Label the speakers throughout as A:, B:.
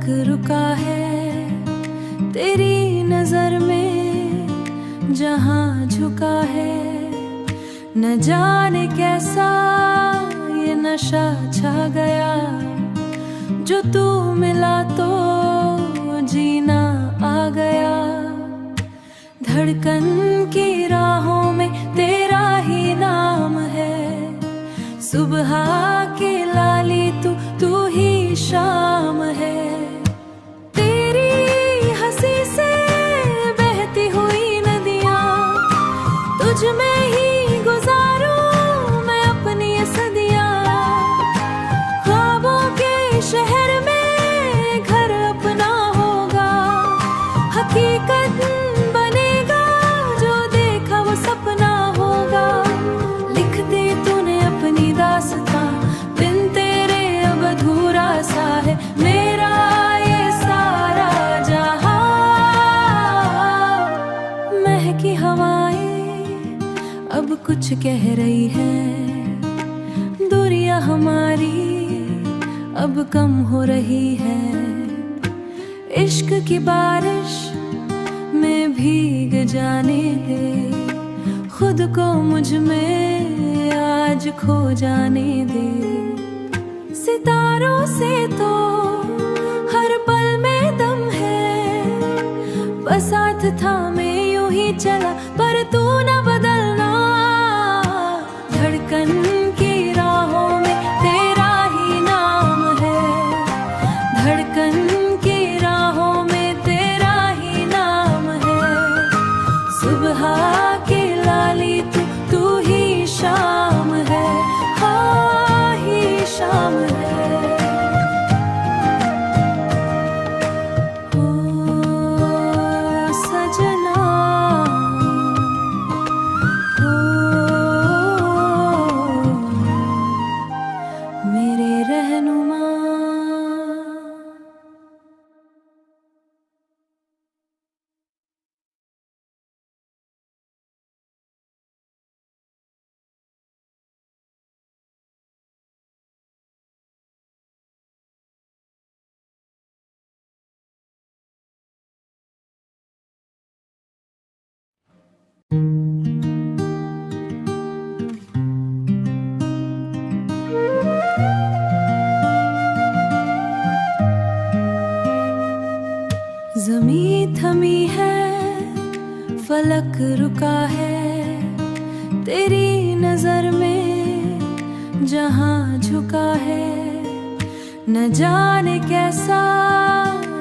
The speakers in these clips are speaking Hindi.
A: फलक रुका है तेरी नजर में, जहां झुका है न जाने कैसा ये नशा छा गया। जो तू मिला तो जीना आ गया। धड़कन की राहों में तेरा ही नाम है। सुबह की लाली तू ही शाम है। तेरी हंसी से बहती हुई नदियां, तुझ में ही गुजारूं मैं अपनी ये सदियां। ख्वाबों के शहर में घर अपना होगा, हकीकत बनेगा जो देखा वो सपना होगा। लिख दी तूने अपनी दास्तां, बिन तेरे अब अधूरा सा है मेरा ये सारा जहां। महकी हवाएं अब कुछ कह रही है, दूरियां हमारी अब कम हो रही है। इश्क की बारिश में भीग जाने दे, खुद को मुझ में आज खो जाने दे। सितारों से तो हर पल में दम है, बस साथ था मैं यूं ही चला पर तू न बदलना। धड़कन की राहों में तेरा ही नाम है। धड़कन की राहों में तेरा ही नाम है। सुबह की लाली तू ही शाम है। हाँ ही शाम है। ओ सजना, ओ मेरे रहनुमा। ज़मीं थमी है, फलक रुका है तेरी नजर में, जहां झुका है न जाने कैसा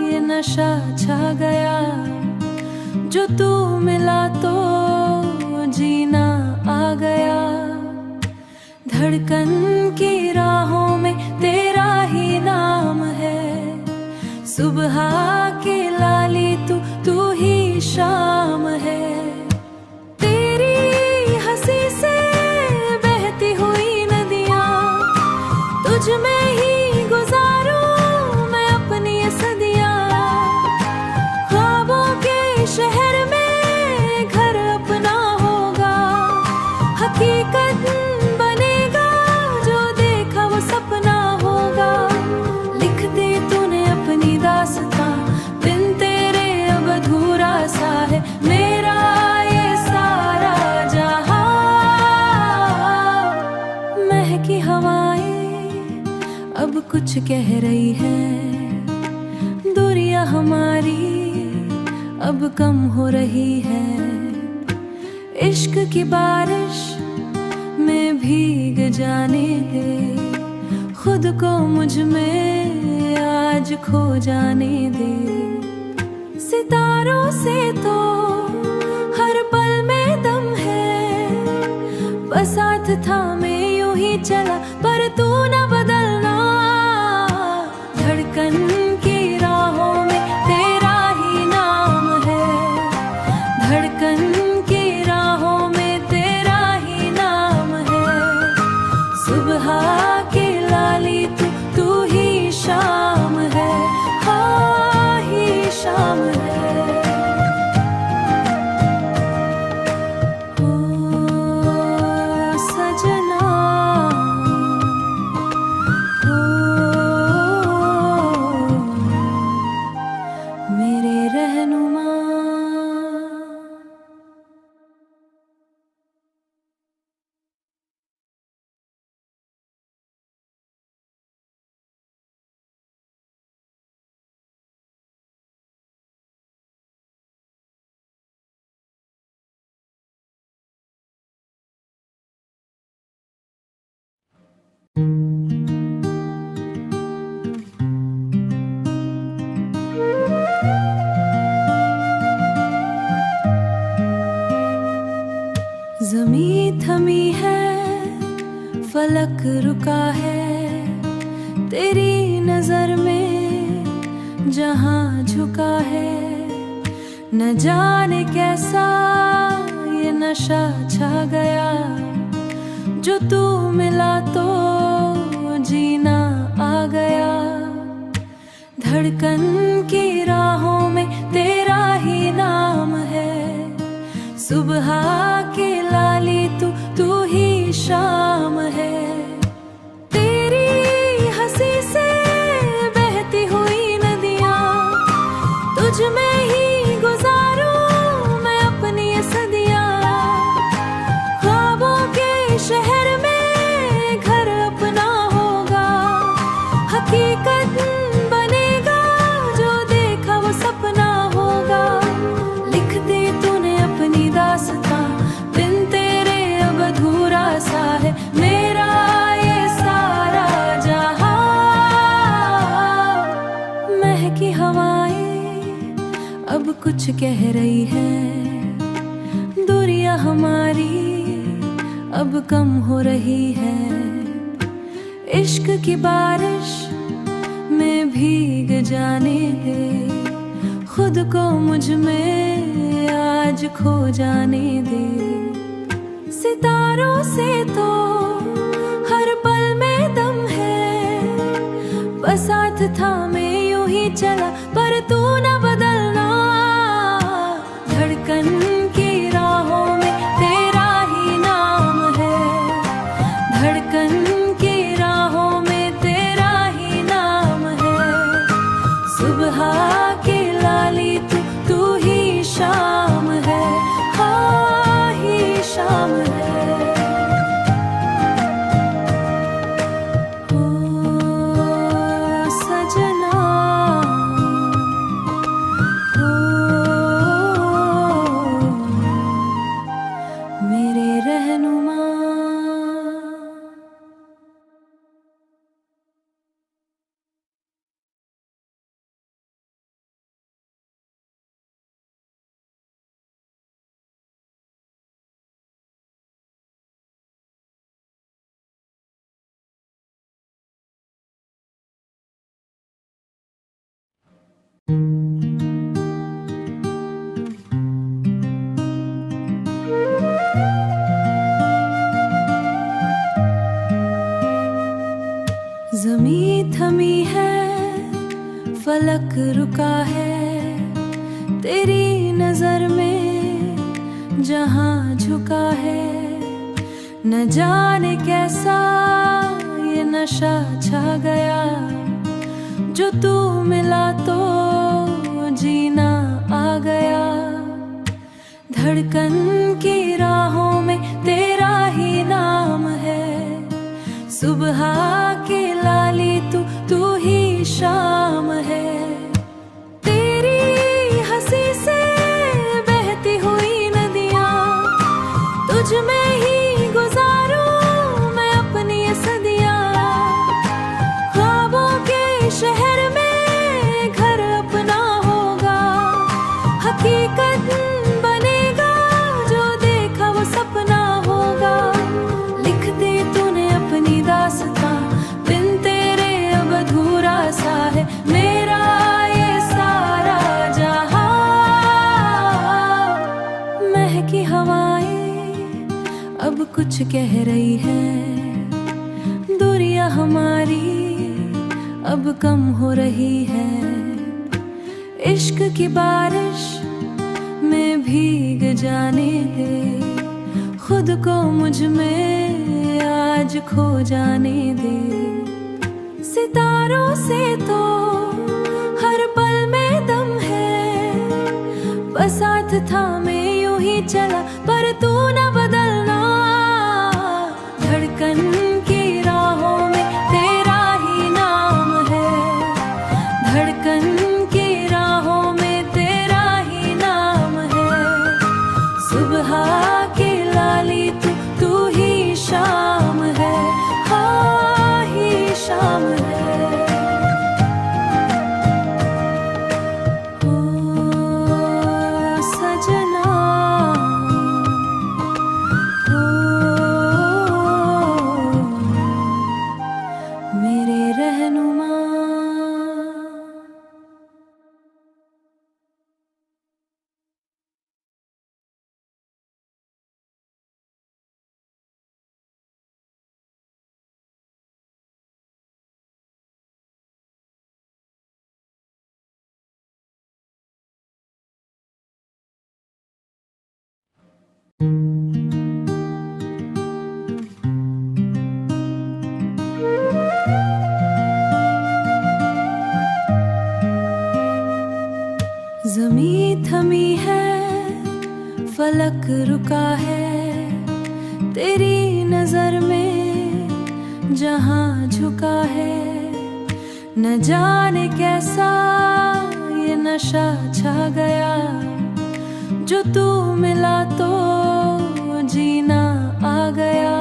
A: ये नशा छा गया। जो तू मिला तो जीना आ गया। धड़कन की राहों में तेरा ही नाम है। सुबह की लाली तू ही शाम है। तेरी हंसी से बहती हुई नदियां, तुझ में ही गुजारूं मैं अपनी ये सदियां। ख्वाबों के शहर में घर अपना होगा, हकीकत बनेगा जो देखा वो सपना होगा। लिख दी तूने अपनी दास्तां, बिन तेरे अब अधूरा सा है मेरा ये सारा जहां। महकी हवाएं अब कुछ कह रही है, दूरियां हमारी अब कम हो रही है। इश्क की बारिश में भीग जाने दे, खुद को मुझ में आज खो जाने दे। सितारों से तो हर पल में दम है, बस साथ था मैं यूं ही चला पर तू न बदलना। धड़कन की राहों में तेरा ही नाम है। धड़कन की राहों में तेरा ही नाम है। सुबह की लाली तू ही शाम है। हाँ ही शाम है। ओ सजना, ज़मीं थमी है, फलक रुका है, तेरी नजर में जहां झुका है। न जाने कैसा ये नशा छा गया, जो तू मिला तो जीना आ गया। धड़कन की राहों में तेरा ही नाम है, सुबह की लाली तू ही शाम है। तेरी हंसी से बहती हुई नदियां, तुझ में ही गुजारूं मैं अपनी ये सदियां। ख्वाबों के शहर में घर अपना होगा, हकीकत बनेगा जो देखा वो सपना होगा। लिख दी तूने अपनी दास्तां, बिन तेरे अब अधूरा सा है मेरा ये सारा जहां। महकी हवाएं अब कुछ कह रही है, दूरियां हमारी अब कम हो रही है। इश्क की बारिश में भीग जाने दे, खुद को मुझ में आज खो जाने दे। सितारों से तो हर पल में दम है, बस साथ था मैं यूं ही चला पर तू न बदलना। धड़कन की राहों में तेरा ही नाम है, धड़कन की राहों में तेरा ही नाम है। सुबह की लाली तू ही शाम है, हाँ ही शाम है। ओ सजना, ओ मेरे रहनुमा। ज़मीं थमी है, फलक रुका है, तेरी नजर में जहां झुका है। न जाने कैसा ये नशा छा गया, जो तू मिला तो जीना आ गया। धड़कन की राहों में तेरा ही नाम है, सुबह की लाली तू ही शाम है। तेरी हंसी से बहती हुई नदियां, तुझ में ही गुजारूं मैं अपनी ये सदियां। ख्वाबों के शहर में घर अपना होगा, हकीकत बनेगा जो देखा वो सपना होगा। लिख दी तूने अपनी दास्तां, बिन तेरे अब अधूरा सा है मेरा ये सारा जहां। महकी हवाएं अब कुछ कह रही है, दूरियां हमारी अब कम हो रही है। इश्क की बारिश में भीग जाने दे, खुद को मुझ में आज खो जाने दे। सितारों से तो हर पल में दम है, बस साथ था मैं यूं ही चला पर तू न बदलना। धड़कन की राहों में तेरा ही नाम है, धड़कन की राहों में तेरा ही नाम है। सुबह की लाली तू ही शाम है, हाँ ज़मीं थमी है, फलक रुका है, तेरी नजर में जहां झुका है। न जाने कैसा ये नशा छा गया, जो तू मिला तो जीना आ गया।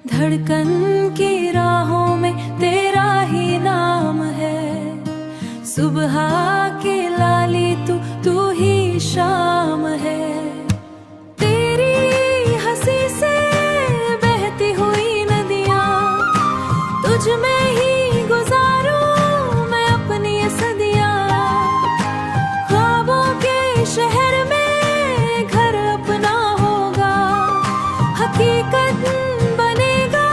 A: धड़कन की राहों में तेरा ही नाम है, सुबह की लाली तू ही शाम है। तेरी हंसी से बहती हुई नदियां, तुझ में ही गुजारूं मैं अपनी सदियां। ख्वाबों के शहर में घर अपना होगा, हकीकत बनेगा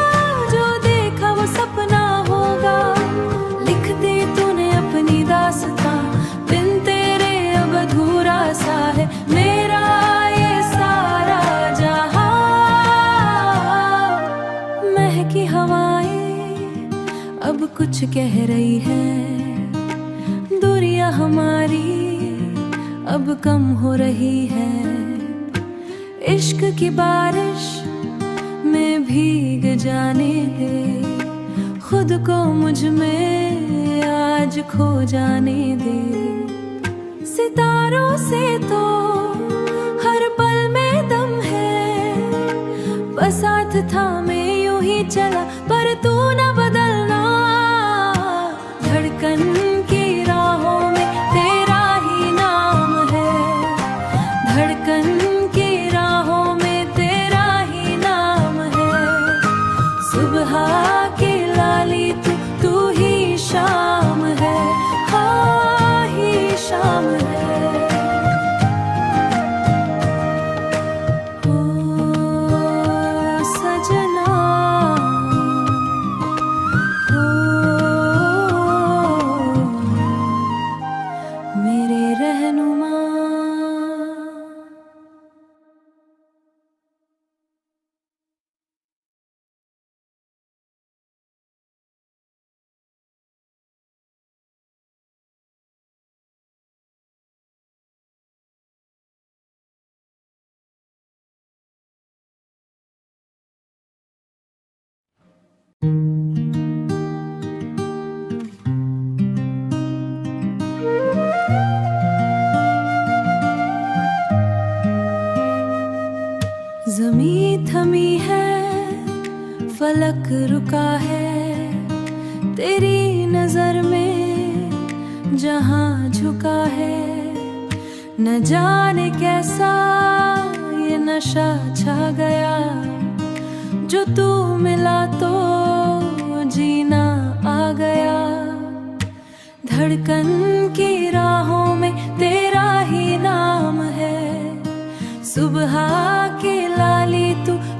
A: जो देखा वो सपना होगा। लिख दी तूने अपनी दास्तां, बिन तेरे अब अधूरा सा है मेरा ये सारा जहां। महकी हवाएं अब कुछ कह रही है, दूरियां हमारी अब कम हो रही है। इश्क की बारिश में भीग जाने दे, खुद को मुझ में आज खो जाने दे। सितारों से तो हर पल में दम है, बस साथ था मैं यूं ही चला पर तू न बदलना। धड़कन की राहों में तेरा ही नाम है, धड़कन की राहों में तेरा ही नाम है। सुबह की लाली तू ही शाम है, हाँ ही शाम है। ओ सजना, ओ मेरे रहनुमा। ज़मीं थमी है, फलक रुका है, तेरी नजर में जहां झुका है। न जाने कैसा ये नशा छा गया, जो तू मिला तो जीना आ गया। धड़कन की राहों में तेरा ही नाम है, सुबह की लाली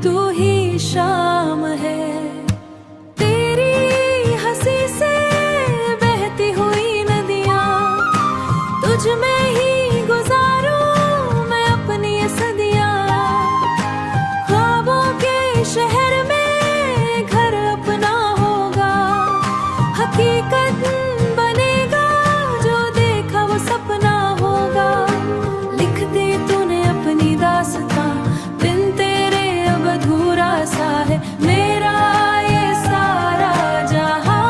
A: तू ही शाम है। तेरी हंसी से बहती हुई नदियां, तुझ में ही गुजारूं मैं अपनी सदियां। ख्वाबों के शहर में घर अपना होगा, हकीकत बनेगा जो देखा वो सपना होगा। लिख दी तूने अपनी दास्तां, बिन तेरे अब अधूरा सा है मेरा ये सारा जहां।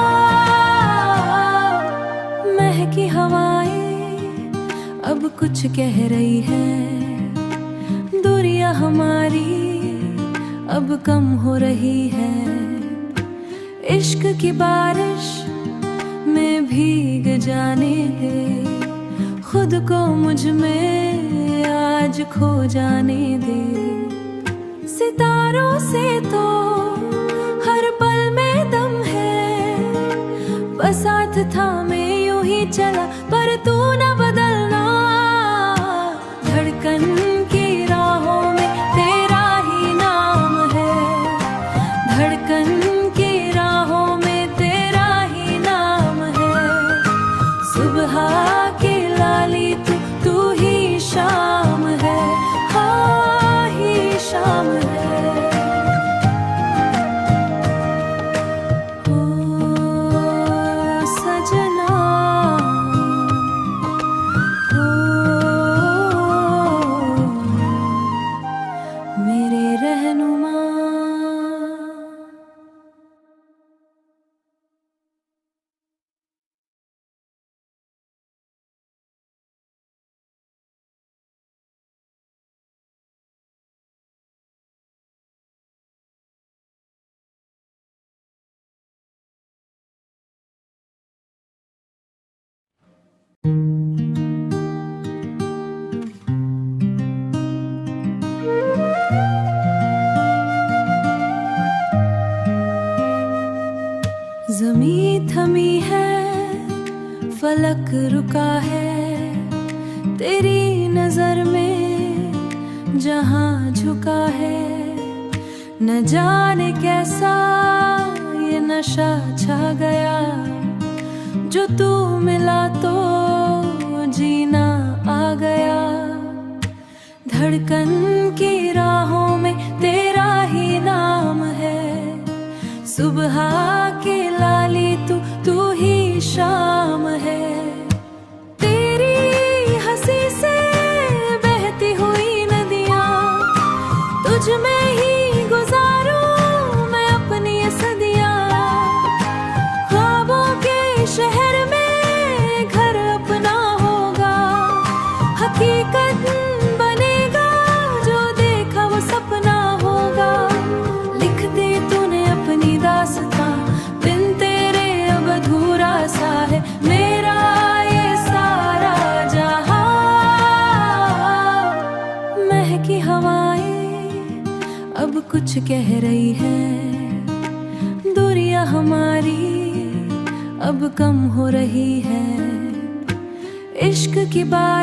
A: महकी हवाएं अब कुछ कह रही है, दूरियां हमारी अब कम हो रही है। इश्क की बारिश में भीग जाने दे, खुद को मुझ में आज खो जाने दे। सितारों से तो हर पल में दम है, बस साथ था मैं यूं ही चला पर तू न बदलना। धड़कन की राहों में तेरा ही नाम है, धड़कन की राहों में तेरा ही नाम है। सुबह की लाली तू ही शाम है, हाँ ज़मीं थमी है, फलक रुका है, तेरी नजर में जहां झुका है। न जाने कैसा ये नशा छा गया, जो तू मिला तो जीना आ गया। धड़कन की राहों में तेरा ही नाम है, सुबह की लाली तू ही शाम है। तेरी हंसी से बहती हुई नदियां, तुझ में ही गुजारूं मैं अपनी ये सदियां। ख्वाबों के शहर में घर अपना होगा, हकीकत बनेगा जो देखा वो सपना होगा। लिख दी तूने अपनी दास्तां, बिन तेरे अब अधूरा सा है मेरा ये सारा जहां। महकी हवाएं अब कुछ कह रही है, दूरियां हमारी अब कम हो रही है। इश्क की बात